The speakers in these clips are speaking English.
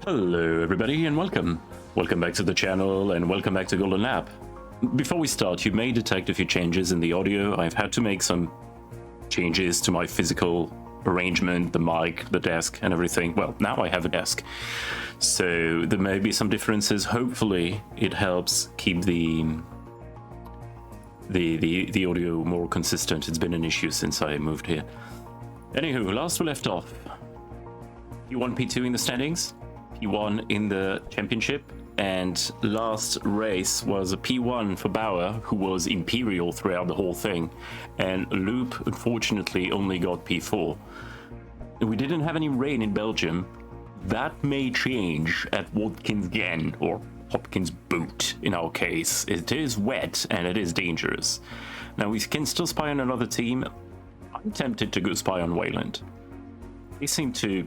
Hello everybody and welcome. Welcome back to the channel and welcome back to Golden Lab. Before we start, you may detect a few changes in the audio. I've had to make some changes to my physical arrangement, the mic, the desk and everything. Well, now I have a desk. So there may be some differences. Hopefully it helps keep the audio more consistent. It's been an issue since I moved here. Anywho, last we left off. P1, P2 in the standings. P1 in the championship, and last race was a P1 for Bauer, who was Imperial throughout the whole thing, and Loop unfortunately only got P4. We didn't have any rain in Belgium. That may change at Watkins Glen, or Hopkins Boot in our case. It is wet and it is dangerous. Now we can still spy on another team. I'm tempted to go spy on Wayland. They seem to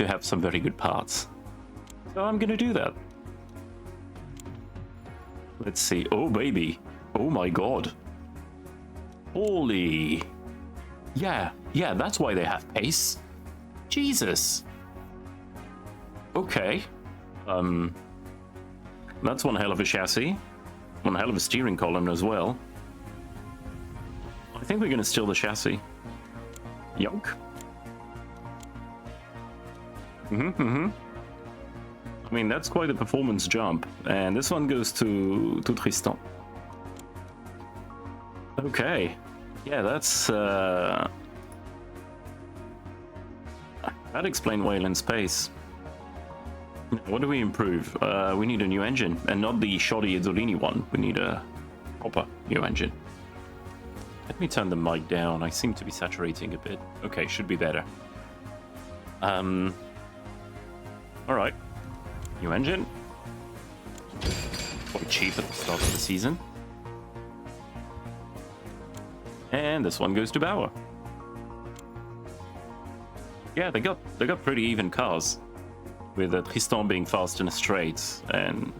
have some very good parts. So I'm gonna do that. Let's see. Oh baby. Oh my god. Holy. Yeah, that's why they have pace. Jesus. Okay. That's one hell of a chassis. One hell of a steering column as well. I think we're gonna steal the chassis. Yoke. I mean, that's quite a performance jump. And this one goes to Tristan. Okay. Yeah, that's... That explains Wayland's pace. What do we improve? We need a new engine. And not the shoddy Izzolini one. We need a proper new engine. Let me turn the mic down. I seem to be saturating a bit. Okay, should be better. Alright. New engine. Quite cheap at the start of the season. And this one goes to Bauer. Yeah, they got pretty even cars, with Tristan being fast in the straights and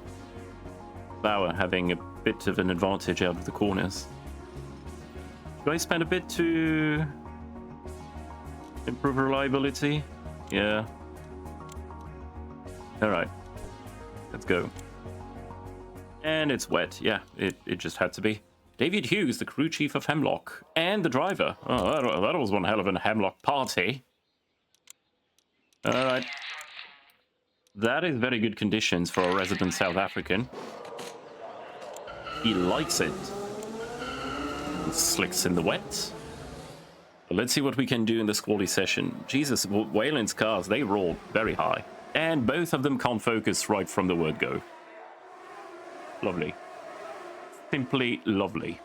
Bauer having a bit of an advantage out of the corners. Do I spend a bit to improve reliability? Yeah. Alright. Let's go. And it's wet. Yeah, it just had to be. David Hughes, the crew chief of Hemlock, and the driver. Oh, that was one hell of a Hemlock party. Alright. That is very good conditions for a resident South African. He likes it. Slicks in the wet. But let's see what we can do in this quality session. Jesus, Wayland's cars, they roll very high. And both of them can't focus right from the word go. Lovely. Simply lovely.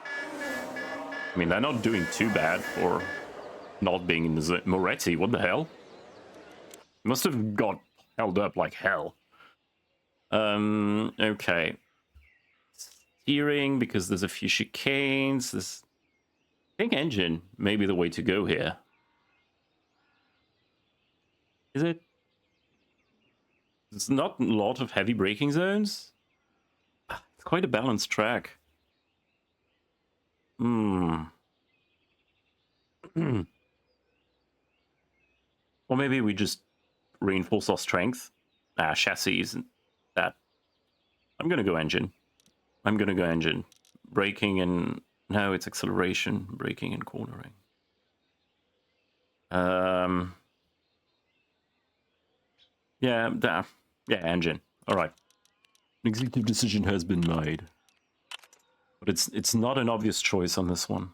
I mean, they're not doing too bad for not being in the zone. Moretti, what the hell? Must have got held up like hell. Okay. Steering, because there's a few chicanes. This, I think engine may be the way to go here. Is it? There's not a lot of heavy braking zones. It's quite a balanced track. Or maybe we just reinforce our strength. Chassis isn't that. I'm gonna go engine. Braking and... No, it's acceleration, braking and cornering. Yeah, engine. All right. An executive decision has been made. But it's not an obvious choice on this one.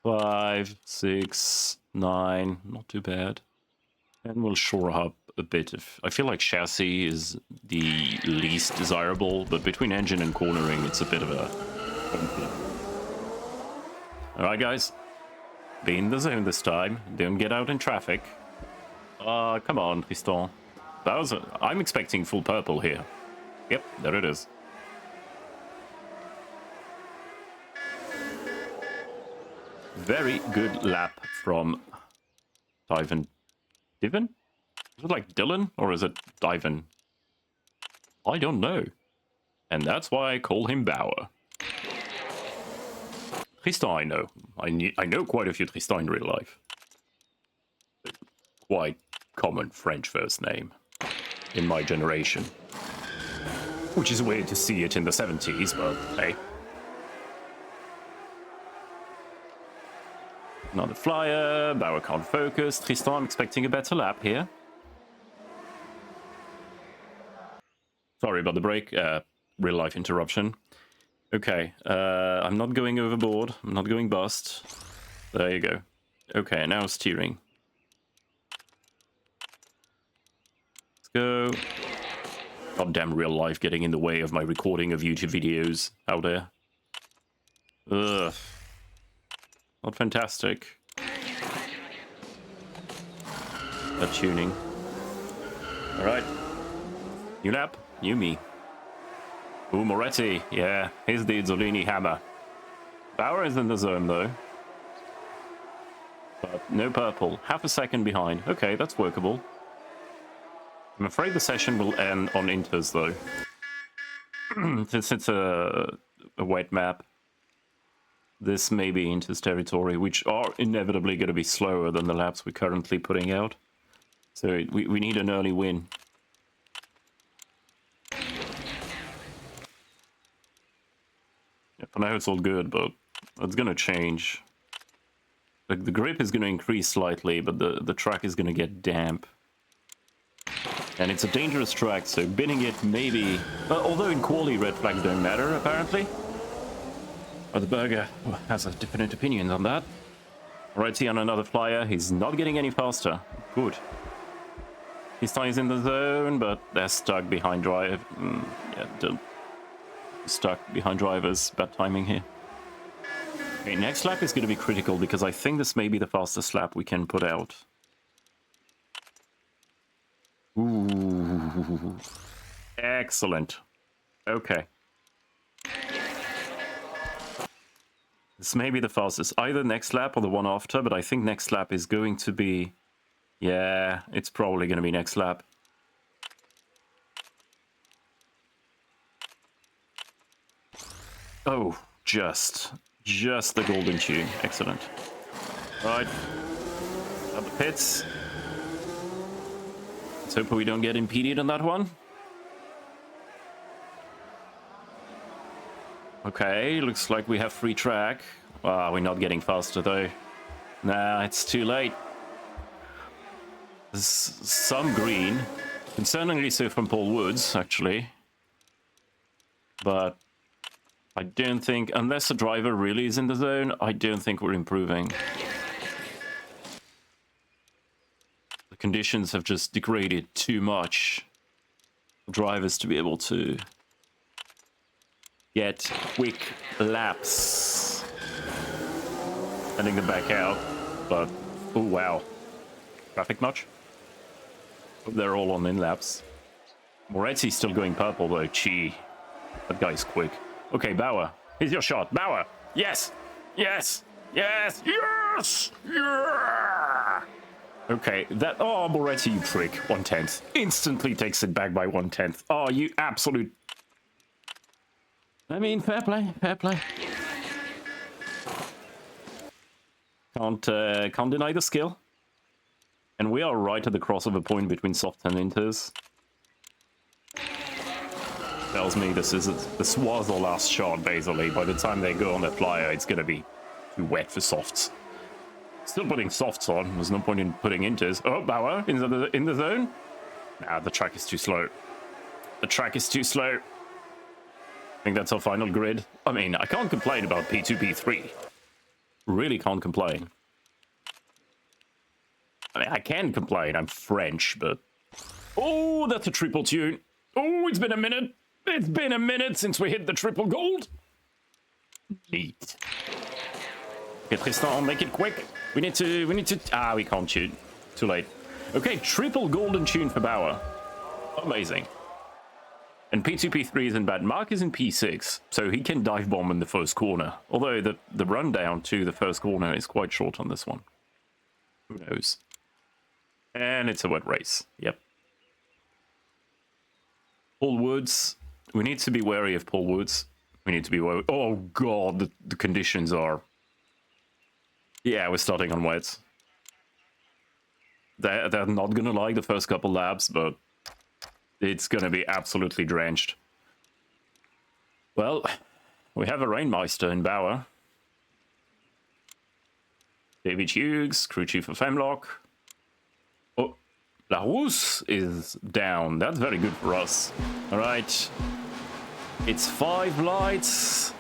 5, 6, 9, not too bad. And we'll shore up a bit. I feel like chassis is the least desirable, but between engine and cornering, it's a bit of a conflict. All right, guys. Be in the zone this time. Don't get out in traffic. Come on, Tristan. I'm expecting full purple here. Yep, there it is. Very good lap from Divan. Divan? Is it like Dylan or is it Divan? I don't know. And that's why I call him Bauer. Tristan I know. I know quite a few Tristan in real life. quite common French first name in my generation. Which is weird to see it in the 70s, but hey. Another flyer, Bauer can't focus. Tristan, I'm expecting a better lap here. Sorry about the break, real life interruption. Okay, I'm not going overboard, I'm not going bust. There you go. Okay, now steering. Let's go. Goddamn real life getting in the way of my recording of YouTube videos out there. Ugh. Not fantastic. That tuning. Alright. New lap, new me. Ooh, Moretti. Yeah, here's the Zolini hammer. Bauer is in the zone though. But no purple. Half a second behind. Okay, that's workable. I'm afraid the session will end on inters though. Since it's a wet map. This may be inters territory, which are inevitably going to be slower than the laps we're currently putting out. So we need an early win. Yeah, for now it's all good, but it's going to change. Like the grip is going to increase slightly, but the track is going to get damp. And it's a dangerous track, so binning it maybe... although in quali red flags don't matter, apparently. But the Burger has a different opinion on that. Alrighty, on another flyer. He's not getting any faster. Good. His tie's in the zone, but they're stuck behind drive. Stuck behind drivers. Bad timing here. Okay, next lap is going to be critical because I think this may be the fastest lap we can put out. Ooh. Excellent. Okay. This may be the fastest. Either next lap or the one after, but I think next lap is going to be... Yeah, it's probably going to be next lap. Oh, just the golden tune. Excellent. Right. Up the pits. Let's hope we don't get impeded on that one. Okay, looks like we have free track. Wow, we're not getting faster though. Nah, it's too late. There's some green. Concerningly so from Paul Woods, actually. But I don't think, unless the driver really is in the zone, I don't think we're improving. The conditions have just degraded too much for drivers to be able to get quick laps. Sending them back out, but oh wow. Traffic much? They're all on in laps. Moretti's still going purple though. Gee, that guy's quick. Okay, Bauer, here's your shot. Bauer, yes, yes, yes, yes, yeah. Okay, that, oh, Moretti, you prick. 1/10. Instantly takes it back by 1/10. Oh, you absolute... I mean, fair play, fair play. Can't deny the skill. And we are right at the crossover point between softs and inters. Tells me this was the last shot, basically. By the time they go on the flyer, it's gonna be too wet for softs. Still putting softs on. There's no point in putting inters. Oh, Bauer in the zone. Nah, the track is too slow. The track is too slow. I think that's our final grid. I mean, I can't complain about P2, P3. Really can't complain. I mean, I can complain. I'm French, but... Oh, that's a triple tune. Oh, it's been a minute. It's been a minute since we hit the triple gold. Neat. Okay, Tristan, make it quick. We need to... Ah, we can't tune. Too late. Okay, triple golden tune for Bauer. Amazing. And P2, P3 isn't bad. Mark is in P6, so he can dive bomb in the first corner. Although the rundown to the first corner is quite short on this one. Who knows? And it's a wet race. Yep. Paul Woods. We need to be wary of Paul Woods. We need to be wary. Oh, God. The conditions are... Yeah, we're starting on wets. They're not gonna like the first couple laps, but it's gonna be absolutely drenched. Well, we have a Rainmeister in Bauer. David Hughes, crew chief of Femlock. Oh, Larousse is down. That's very good for us. All right. It's 5 lights.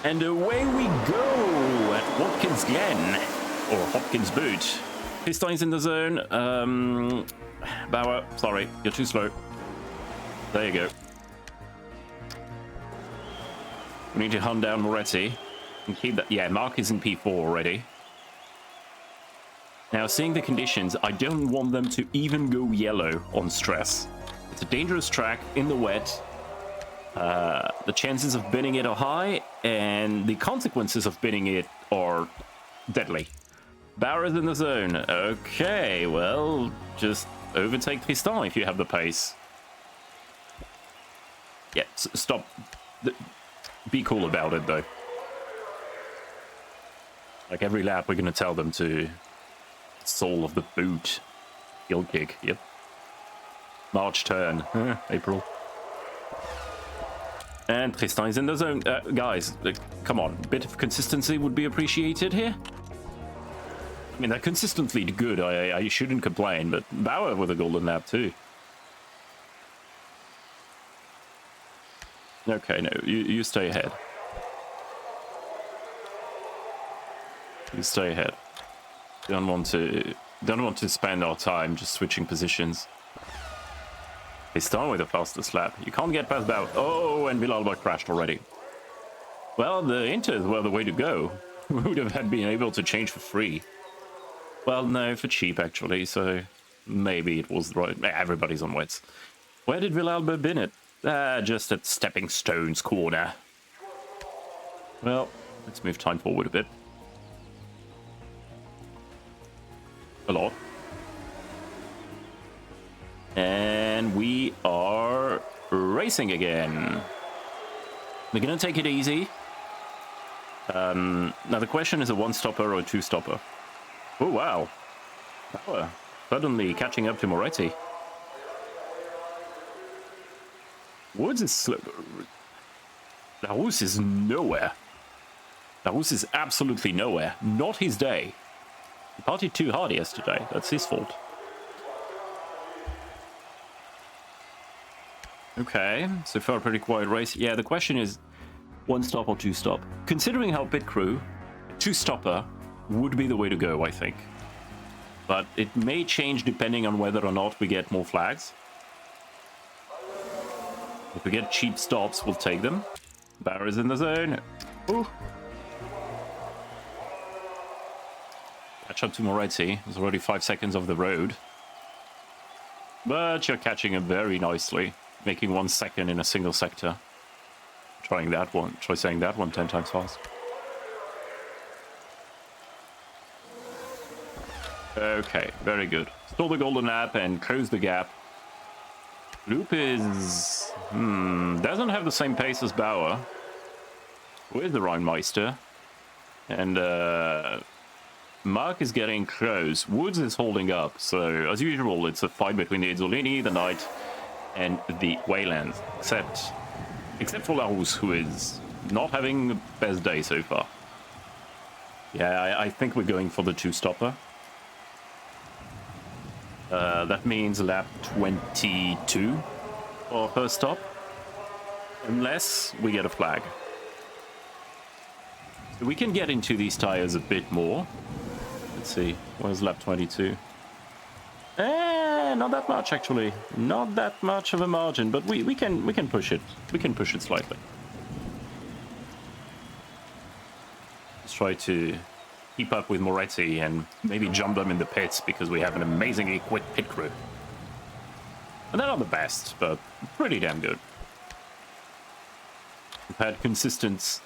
And away we go at Watkins Glen. Or Hopkins Boot. Pistons in the zone. Bauer, sorry, you're too slow. There you go. We need to hunt down Moretti. And keep that. Yeah, Mark is in P4 already. Now, seeing the conditions, I don't want them to even go yellow on stress. It's a dangerous track in the wet. The chances of binning it are high, and the consequences of binning it are deadly. Bauer is in the zone. Okay, well, just overtake Tristan if you have the pace. Yeah, stop. Be cool about it, though. Like every lap, we're going to tell them to... Soul of the boot. Heel kick, yep. March turn. April. And Tristan is in the zone. Guys, come on. A bit of consistency would be appreciated here. I mean, they're consistently good. I shouldn't complain, but Bauer with a golden lap too. Okay, no, you stay ahead. You stay ahead. Don't want to spend our time just switching positions. They start with the fastest lap. You can't get past Bauer. Oh, and Villalba crashed already. Well, the Inters were the way to go. We would have been able to change for free. Well, no, for cheap actually. So maybe it was the right. Everybody's on wets. Where did Villalba bin it? Just at Stepping Stone's corner. Well, let's move time forward a bit. A lot. And we are racing again. We're gonna take it easy. Now the question is a one-stopper or a two-stopper. Oh wow. Bauer suddenly catching up to Moretti. Woods is slow. Larousse is nowhere. Larousse is absolutely nowhere. Not his day. He partied too hard yesterday. That's his fault. Okay, so far a pretty quiet race. Yeah, the question is one stop or two stop. Considering how pit crew, two stopper would be the way to go, I think. But it may change depending on whether or not we get more flags. If we get cheap stops, we'll take them. Bauer is in the zone. Ooh. Catch up to Moretti. There's already 5 seconds of the road. But you're catching him very nicely. Making 1 second in a single sector. Try saying that one 10 times fast. Okay, very good. Stole the golden lap and close the gap. Loop is... doesn't have the same pace as Bauer. With the Rheinmeister. And Mark is getting close. Woods is holding up. So, as usual, it's a fight between the Izzolini, the Knight, and the Waylands. Except for Larousse, who is not having the best day so far. Yeah, I think we're going for the two-stopper. That means lap 22 for first stop. Unless we get a flag. So we can get into these tires a bit more. Let's see, where's lap 22? Not that much actually. Not that much of a margin, but we can push it. We can push it slightly. Let's try to keep up with Moretti and maybe jump them in the pits because we have an amazingly quick pit crew. And they're not the best, but pretty damn good. We've had consistent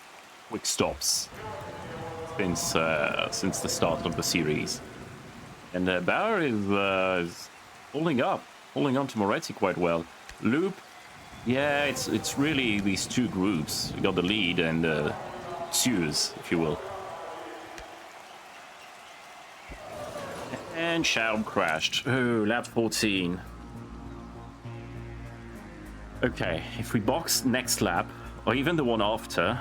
quick stops since the start of the series. And Bauer is holding on to Moretti quite well. Loop, yeah, it's really these two groups. We got the lead and Suez, if you will. And Schaub crashed. Oh, lap 14. Okay, if we box next lap, or even the one after,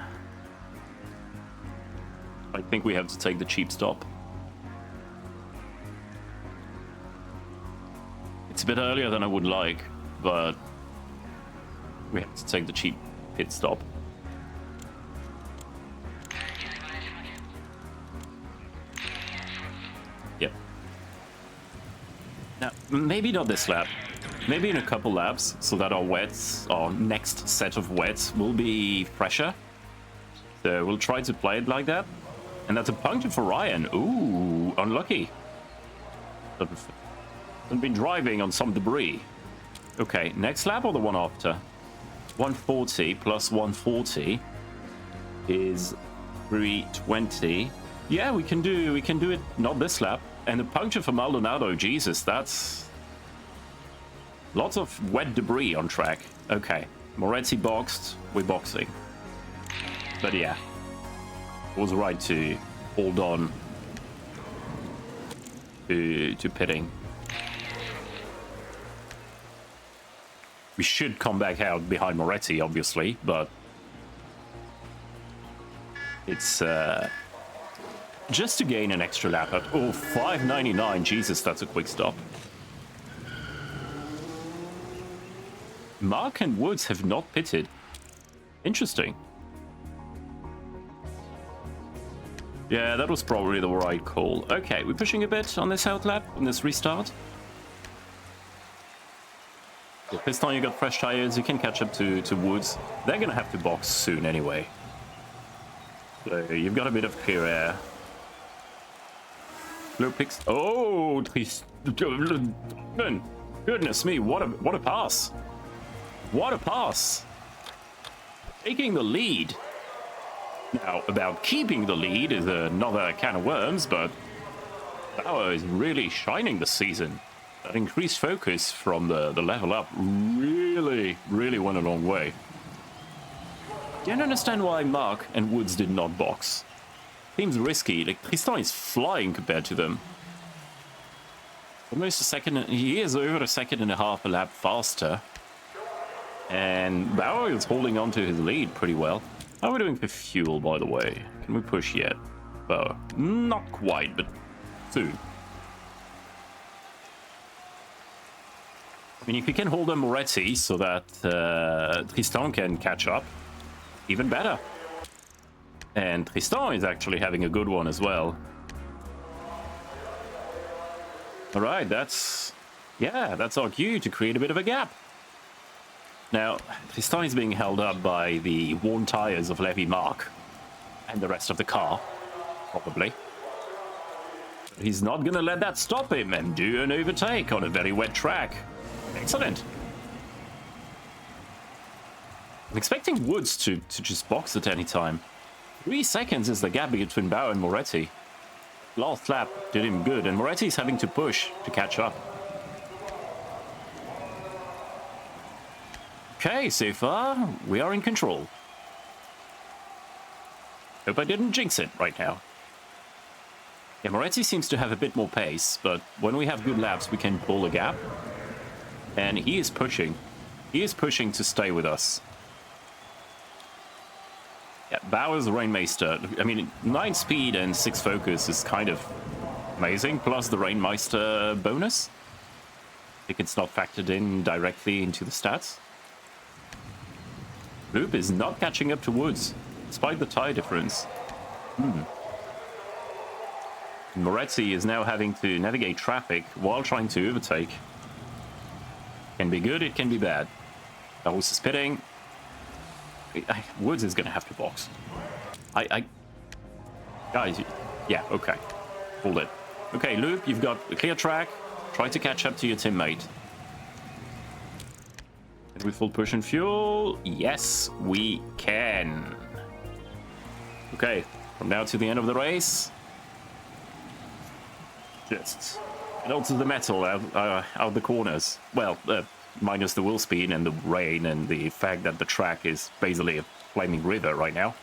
I think we have to take the cheap stop. It's a bit earlier than I would like, but we have to take the cheap pit stop. Yep. Now, maybe not this lap. Maybe in a couple laps, so that our wets, our next set of wets, will be fresher. So we'll try to play it like that. And that's a puncture for Ryan. Ooh, unlucky. I've been driving on some debris. Okay, next lap or the one after? 140 plus 140 is 320. Yeah, we can do it. Not this lap. And the puncture for Maldonado, Jesus, that's lots of wet debris on track. Okay, Moretti boxed. We're boxing. But yeah, it was right to hold on to pitting. We should come back out behind Moretti, obviously, but it's just to gain an extra lap at 599. Jesus, that's a quick stop. Mark and Woods have not pitted. Interesting. Yeah, that was probably the right call. Okay, we're pushing a bit on this out lap, on this restart. Yeah, this time you got fresh tires, you can catch up to Woods. They're gonna have to box soon anyway. So you've got a bit of clear air. Low picks. Oh, goodness me, what a pass. What a pass. Taking the lead. Now, about keeping the lead is another can of worms, but Bauer is really shining this season. That increased focus from the level up really went a long way. Don't understand why Mark and Woods did not box. Seems risky. Like, Tristan is flying compared to them. Almost a second. He is over a second and a half a lap faster. And Bauer is holding on to his lead pretty well. How are we doing for fuel, by the way? Can we push yet? Bauer? Not quite, but soon. I mean, if you can hold on Moretti so that Tristan can catch up, even better. And Tristan is actually having a good one as well. All right, that's our cue to create a bit of a gap. Now, Tristan is being held up by the worn tires of Levy Mark and the rest of the car, probably. But he's not going to let that stop him and do an overtake on a very wet track. Excellent. I'm expecting Woods to just box at any time. 3 seconds is the gap between Bauer and Moretti. Last lap did him good, and Moretti's having to push to catch up. Okay, so far, we are in control. Hope I didn't jinx it right now. Yeah, Moretti seems to have a bit more pace, but when we have good laps, we can pull a gap. And he is pushing. He is pushing to stay with us. Yeah, Bauer's Rainmeister. I mean, 9 speed and 6 focus is kind of amazing, plus the Rainmeister bonus. I think it's not factored in directly into the stats. Loop is not catching up to Woods, despite the tire difference. Moretti is now having to navigate traffic while trying to overtake. Can be good, it can be bad. Dawes is pitting. Woods is gonna have to box. Guys, yeah, okay. Hold it. Okay, Loop, you've got a clear track. Try to catch up to your teammate. Can we full push and fuel? Yes, we can. Okay, from now to the end of the race. Just get onto the metal out the corners. Well, minus the wheel spin and the rain and the fact that the track is basically a flaming river right now.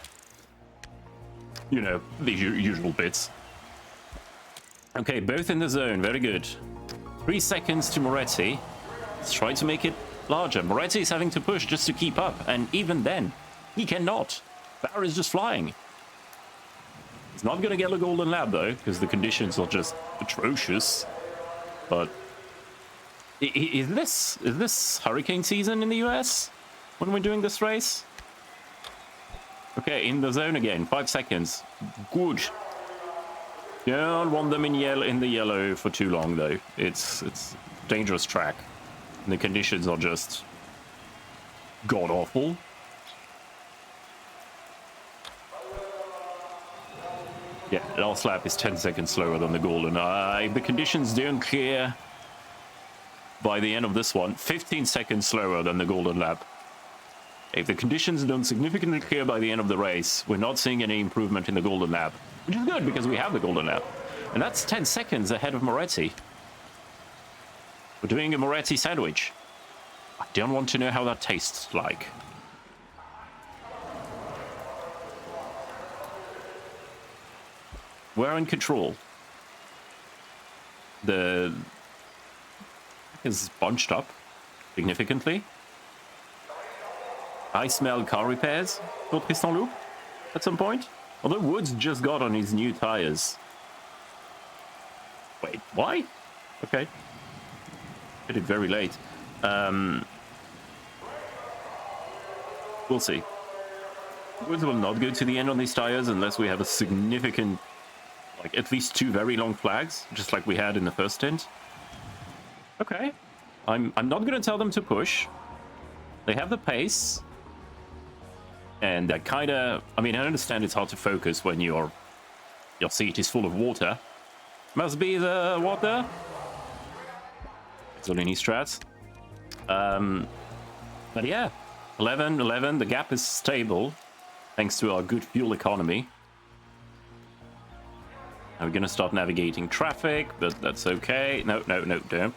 You know, the usual bits. Okay, both in the zone. Very good. 3 seconds to Moretti. Let's try to make it larger. Moretti is having to push just to keep up, and even then, he cannot. Bauer is just flying. He's not going to get a golden lab, though, because the conditions are just atrocious. But is this hurricane season in the US when we're doing this race? Okay, in the zone again. 5 seconds. Good. Don't want them in the yellow for too long, though. It's dangerous track. And the conditions are just god awful. Yeah, last lap is 10 seconds slower than the golden. If the conditions don't clear by the end of this one, 15 seconds slower than the golden lap. If the conditions don't significantly clear by the end of the race, we're not seeing any improvement in the golden lap, which is good because we have the golden lap. And that's 10 seconds ahead of Moretti. We're doing a Moretti sandwich. I don't want to know how that tastes like. We're in control. The is bunched up significantly. I smell car repairs for Tristan Loup at some point. Although Woods just got on his new tires. Wait, why? Okay. Did it very late. We'll see. Woods will not go to the end on these tires unless we have a significant, like at least 2 very long flags, just like we had in the first stint. Okay. I'm not going to tell them to push. They have the pace. And that kind of... I mean, I understand it's hard to focus when your seat is full of water. Must be the water. Zolini strats. But yeah, 11, the gap is stable, thanks to our good fuel economy. Now we're going to start navigating traffic, but that's okay. No, don't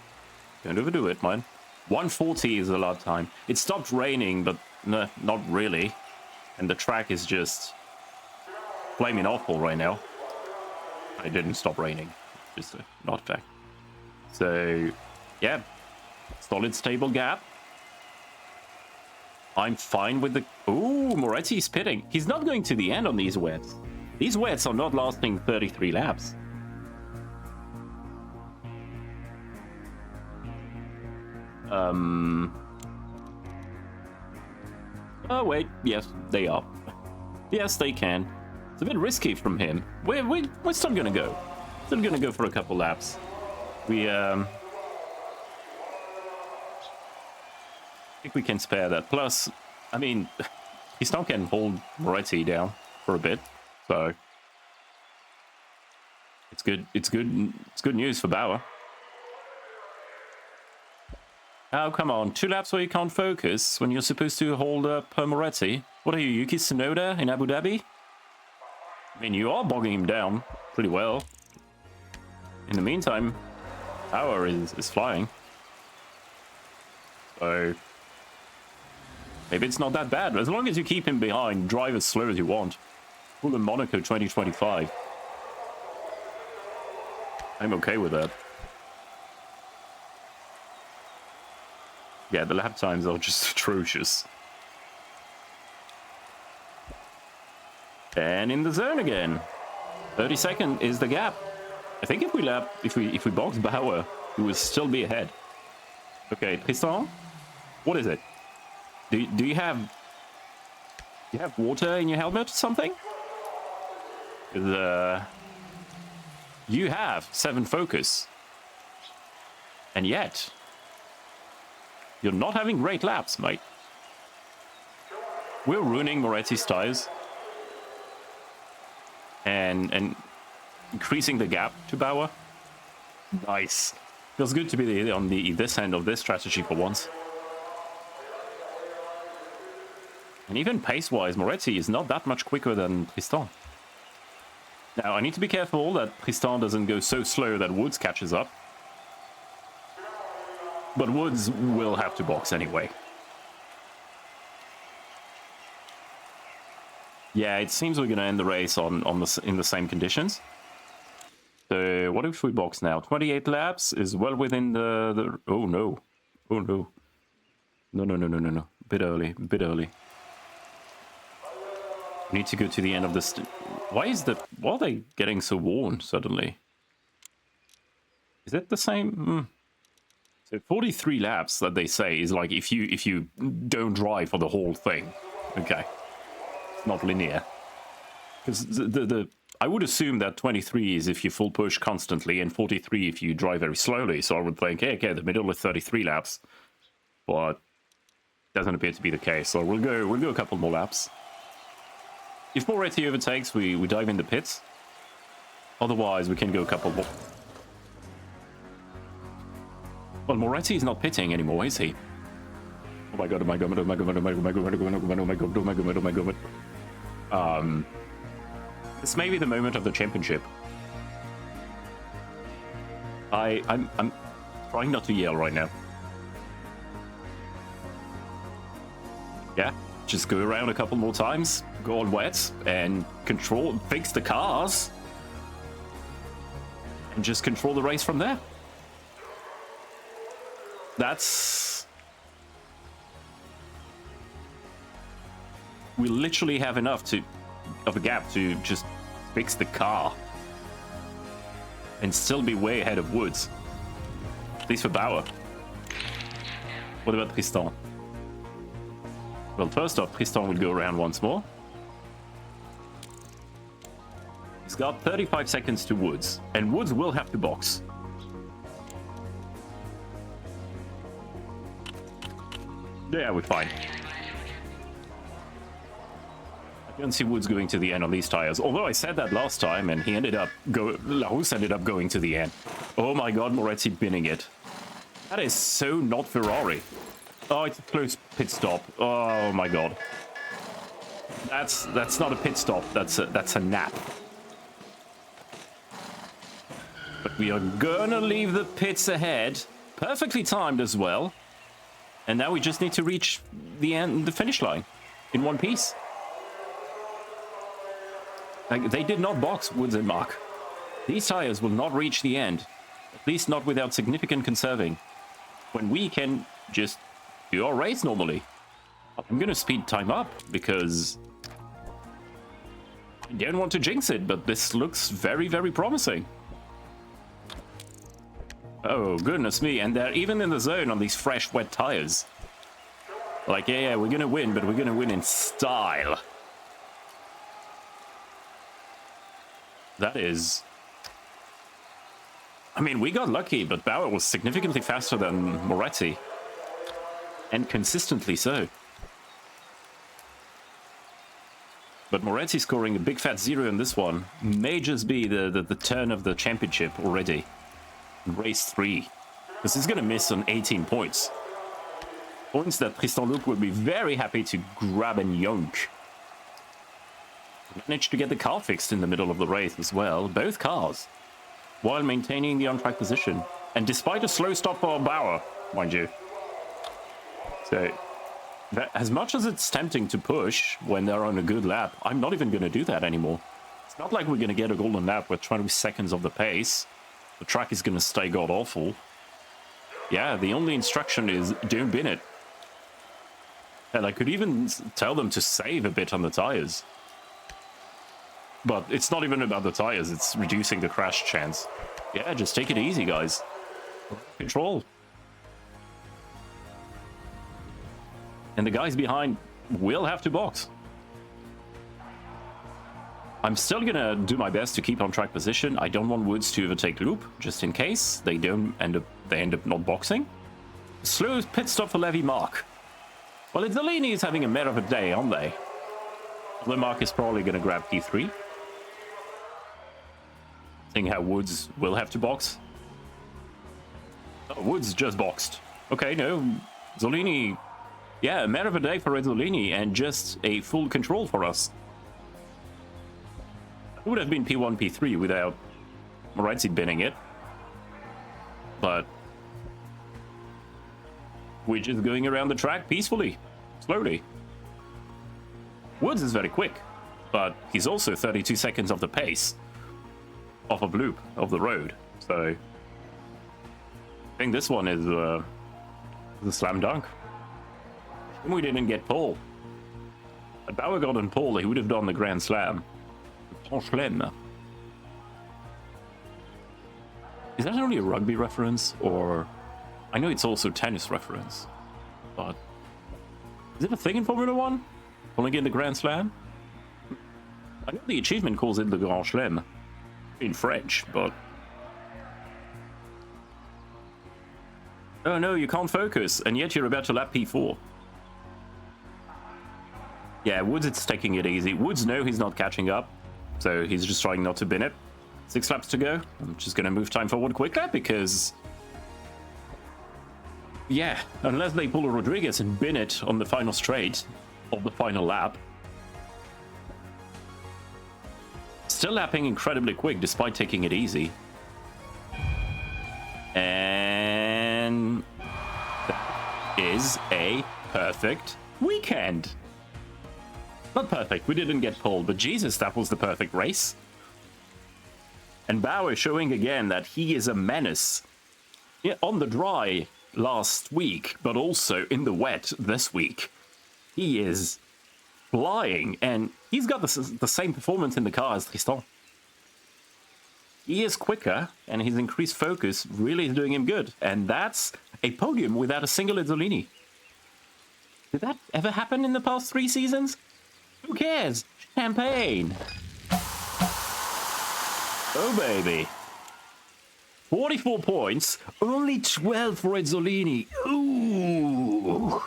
overdo it, man. 140 is a lot of time. It stopped raining, but no, not really. And the track is just flaming awful right now. It didn't stop raining, just a not fact. So, yeah, solid stable gap. I'm fine with the... Ooh, Moretti's pitting. He's not going to the end on these wets. These wets are not lasting 33 laps. Oh, wait. Yes, they are. Yes, they can. It's a bit risky from him. We're still gonna go. Still gonna go for a couple laps. We, I think we can spare that. Plus, I mean, he still can hold Moretti down for a bit, so it's good. It's good news for Bauer. Oh, come on. 2 laps where you can't focus when you're supposed to hold up Moretti. What are you, Yuki Tsunoda in Abu Dhabi? I mean, you are bogging him down pretty well. In the meantime, Bauer is flying. So, maybe it's not that bad. As long as you keep him behind, drive as slow as you want. Full in Monaco 2025. I'm okay with that. Yeah, the lap times are just atrocious. And in the zone again. 30 seconds is the gap. I think if we box Bauer, we will still be ahead. Okay, Tristan, what is it? Do you have water in your helmet or something? Because you have 7 focus, and yet you're not having great laps, mate. We're ruining Moretti's tires and increasing the gap to Bauer. Nice. Feels good to be on this end of this strategy for once. And even pace-wise, Moretti is not that much quicker than Tristan. Now, I need to be careful that Tristan doesn't go so slow that Woods catches up. But Woods will have to box anyway. Yeah, it seems we're going to end the race in the same conditions. So what if we box now? 28 laps is well within the... Oh no. Oh no. No. Bit early, bit early. We need to go to the end of this. Why are they getting so worn suddenly? Is it the same? So 43 laps that they say is like if you don't drive for the whole thing. Okay. It's not linear. Because I would assume that 23 is if you full push constantly and 43 if you drive very slowly. So I would think, hey, okay, the middle is 33 laps. But doesn't appear to be the case. So we'll go a couple more laps. If Moretti overtakes, we dive in the pits. Otherwise, we can go a couple more. Well, Moretti is not pitting anymore, is he? Oh my god, oh my god, oh my god, oh my god, oh my god, oh my god, oh my god, oh my god, oh my god, oh my god. This may be the moment of the championship. I'm trying not to yell right now. Yeah, just go around a couple more times, go on wet, and fix the cars, and just control the race from there. We literally have enough of a gap to just fix the car and still be way ahead of Woods. At least for Bauer. What about Tristan? Well, first off, Tristan will go around once more. He's got 35 seconds to Woods, and Woods will have to box. Yeah, we're fine. I don't see Woods going to the end on these tires. Although I said that last time, and Larousse ended up going to the end. Oh my god, Moretti binning it. That is so not Ferrari. Oh, it's a close pit stop. Oh my god. That's not a pit stop. That's a nap. But we are gonna leave the pits ahead. Perfectly timed as well. And now we just need to reach the finish line in one piece. Like, they did not box Woods and Mark. These tires will not reach the end, at least not without significant conserving, when we can just do our race normally. I'm gonna speed time up because I don't want to jinx it, but this looks very, very promising. Oh, goodness me, and they're even in the zone on these fresh, wet tires. Like, yeah, we're gonna win, but we're gonna win in style. That is... I mean, we got lucky, but Bauer was significantly faster than Moretti. And consistently so. But Moretti scoring a big fat 0 in this one may just be the turn of the championship already. Race 3. Because he's going to miss on 18 points. Points that Tristan Luke would be very happy to grab and yonk. Managed to get the car fixed in the middle of the race as well. Both cars. While maintaining the on-track position. And despite a slow stop for Bauer, mind you. So, as much as it's tempting to push when they're on a good lap, I'm not even going to do that anymore. It's not like we're going to get a golden lap with 20 seconds of the pace. The track is going to stay god-awful. Yeah, the only instruction is don't bin it. And I could even tell them to save a bit on the tires. But it's not even about the tires, it's reducing the crash chance. Yeah, just take it easy, guys. Control. And the guys behind will have to box. I'm still gonna do my best to keep on track position. I don't want Woods to overtake Loop, just in case they end up not boxing. Slow pit stop for Levy Mark. Well, Izzolini is having a mare of a day, aren't they? Although Mark is probably gonna grab P3. Seeing how Woods will have to box. Oh, Woods just boxed. Okay, no. Zolini. Yeah, a mare of a day for Izzolini and just a full control for us. It would have been P1, P3 without Moretti binning it. But we're just going around the track peacefully, slowly. Woods is very quick, but he's also 32 seconds off the pace. off of loop of the road. So I think this one is a slam dunk. And we didn't get pole. If Bauer got on pole, he would have done the Grand Slam. Grand Slam. Is that only a rugby reference, or I know it's also tennis reference, but is it a thing in Formula One? Only get the Grand Slam? I know the achievement calls it the Grand Slam in French, but oh no, you can't focus, and yet you're about to lap P4. Yeah, Woods is taking it easy. Woods, no, he's not catching up, so he's just trying not to bin it. 6 laps to go. I'm just gonna move time forward quickly because, yeah, unless they pull a Rodriguez and bin it on the final straight of the final lap. Still lapping incredibly quick despite taking it easy. And that is a perfect weekend. Not perfect, we didn't get pole, but Jesus, that was the perfect race. And Bauer showing again that he is a menace. Yeah, on the dry last week, but also in the wet this week. He is flying, and he's got the same performance in the car as Tristan. He is quicker, and his increased focus really is doing him good. And that's a podium without a single Izzolini. Did that ever happen in the past 3 seasons? Who cares? Champagne! Oh, baby. 44 points, only 12 for Izzolini. Ooh.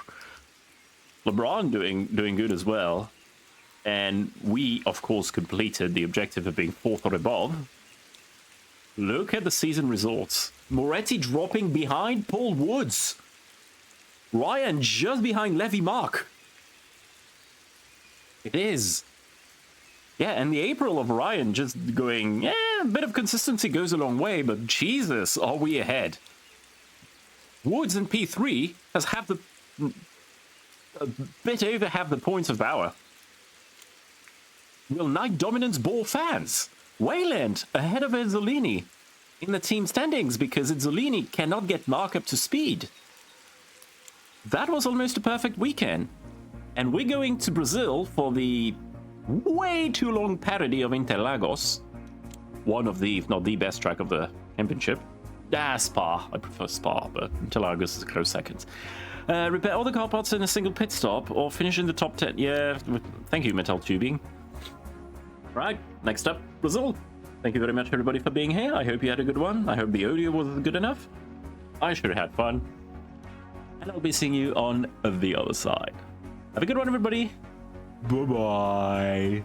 LeBron doing good as well. And we, of course, completed the objective of being 4th or above. Look at the season results. Moretti dropping behind Paul Woods. Ryan just behind Levy Mark. It is. Yeah, and the April of Ryan just going, yeah, a bit of consistency goes a long way, but Jesus, are we ahead. Woods in P3 has a bit over half the points of Bauer. Will Night Dominance bore fans? Wayland ahead of Izzolini in the team standings because Izzolini cannot get Mark up to speed. That was almost a perfect weekend. And we're going to Brazil for the way too long parody of Interlagos. One of the, if not the best track of the championship. Spa. I prefer Spa, but Interlagos is a close second. Repair all the car parts in a single pit stop or finish in the top 10. Yeah, thank you, Metal Tubing. Right, next up, Brazil. Thank you very much, everybody, for being here. I hope you had a good one. I hope the audio was good enough. I sure had fun. And I'll be seeing you on the other side. Have a good one, everybody. Bye-bye.